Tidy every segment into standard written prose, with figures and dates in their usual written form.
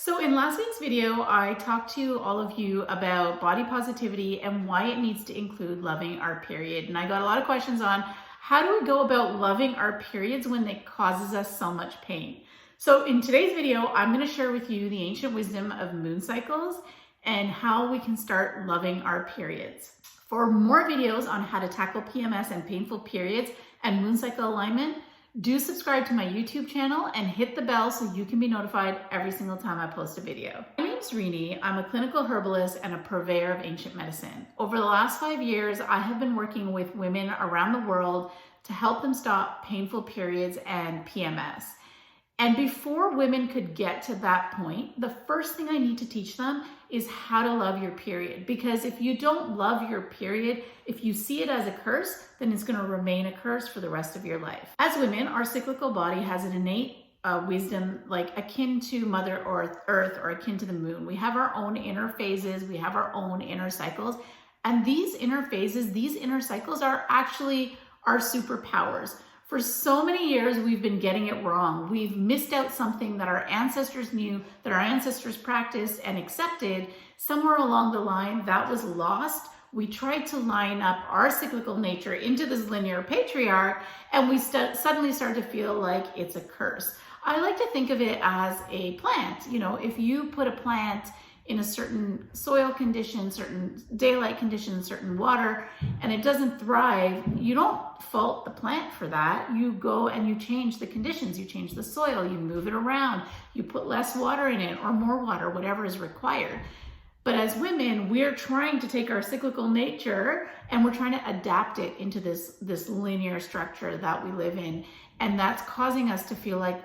So in last week's video, I talked to all of you about body positivity and why it needs to include loving our period. And I got a lot of questions on how do we go about loving our periods when it causes us so much pain. So in today's video, I'm going to share with you the ancient wisdom of moon cycles and how we can start loving our periods. For more videos on how to tackle PMS and painful periods and moon cycle alignment, do subscribe to my YouTube channel and hit the bell so you can be notified every single time I post a video. My name's Reenee. I'm a clinical herbalist and a purveyor of ancient medicine. Over the last 5 years, I have been working with women around the world to help them stop painful periods and PMS. And before women could get to that point, the first thing I need to teach them is how to love your period. Because if you don't love your period, if you see it as a curse, then it's going to remain a curse for the rest of your life. As women, our cyclical body has an innate wisdom like akin to Mother Earth or akin to the moon. We have our own inner phases, we have our own inner cycles. And these inner phases, these inner cycles are actually our superpowers. For so many years, we've been getting it wrong. We've missed out something that our ancestors knew, that our ancestors practiced and accepted. Somewhere along the line, that was lost. We tried to line up our cyclical nature into this linear patriarch, and we suddenly start to feel like it's a curse. I like to think of it as a plant. You know, if you put a plant in a certain soil condition, certain daylight conditions, certain water, and it doesn't thrive, you don't fault the plant for that. You go and you change the conditions, you change the soil, you move it around, you put less water in it or more water, whatever is required. But as women, we're trying to take our cyclical nature and we're trying to adapt it into this linear structure that we live in. And that's causing us to feel like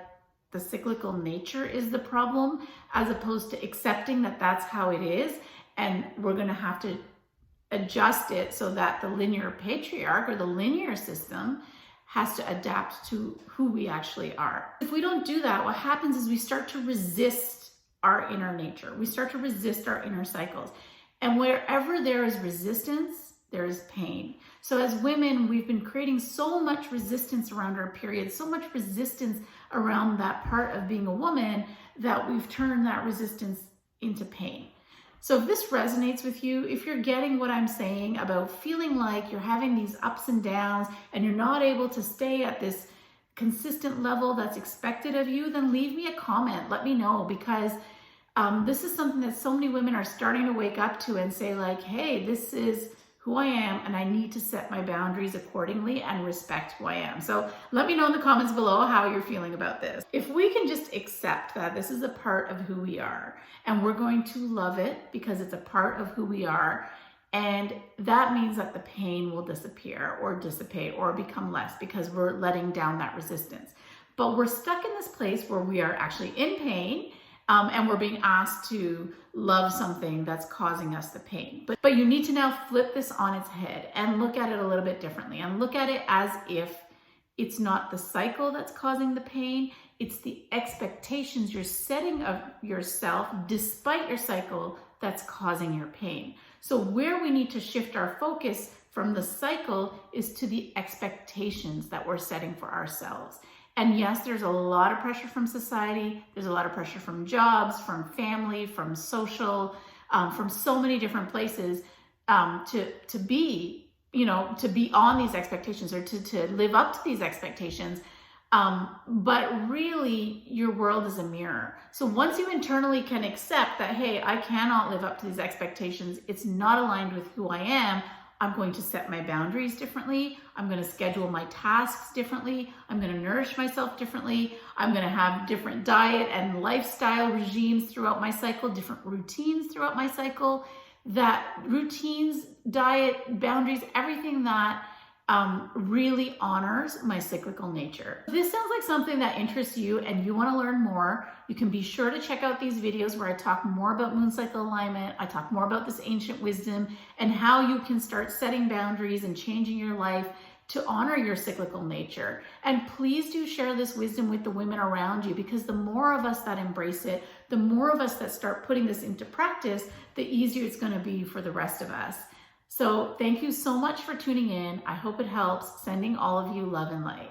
the cyclical nature is the problem, as opposed to accepting that that's how it is. And we're going to have to adjust it so that the linear patriarch or the linear system has to adapt to who we actually are. If we don't do that, what happens is we start to resist our inner nature. We start to resist our inner cycles. And wherever there is resistance, there is pain. So as women, we've been creating so much resistance around our period, so much resistance around that part of being a woman, that we've turned that resistance into pain. So if this resonates with you, if you're getting what I'm saying about feeling like you're having these ups and downs and you're not able to stay at this consistent level that's expected of you, then leave me a comment. Let me know, because this is something that so many women are starting to wake up to and say like, hey, this is who I am, and I need to set my boundaries accordingly and respect who I am. So let me know in the comments below how you're feeling about this. If we can just accept that this is a part of who we are, and we're going to love it because it's a part of who we are, and that means that the pain will disappear or dissipate or become less because we're letting down that resistance. But we're stuck in this place where we are actually in pain, and we're being asked to love something that's causing us the pain. But you need to now flip this on its head and look at it a little bit differently and look at it as if it's not the cycle that's causing the pain, it's the expectations you're setting of yourself despite your cycle that's causing your pain. So where we need to shift our focus from the cycle is to the expectations that we're setting for ourselves. And yes, there's a lot of pressure from society. There's a lot of pressure from jobs, from family, from social, from so many different places to be on these expectations or to live up to these expectations. But really, your world is a mirror. So once you internally can accept that, hey, I cannot live up to these expectations, it's not aligned with who I am, I'm going to set my boundaries differently. I'm going to schedule my tasks differently. I'm going to nourish myself differently. I'm going to have different diet and lifestyle regimes throughout my cycle, different routines throughout my cycle. That routines, diet, boundaries, everything that really honors my cyclical nature. If this sounds like something that interests you and you want to learn more, you can be sure to check out these videos where I talk more about moon cycle alignment. I talk more about this ancient wisdom and how you can start setting boundaries and changing your life to honor your cyclical nature. And please do share this wisdom with the women around you, because the more of us that embrace it, the more of us that start putting this into practice, the easier it's going to be for the rest of us. So thank you so much for tuning in. I hope it helps. Sending all of you love and light.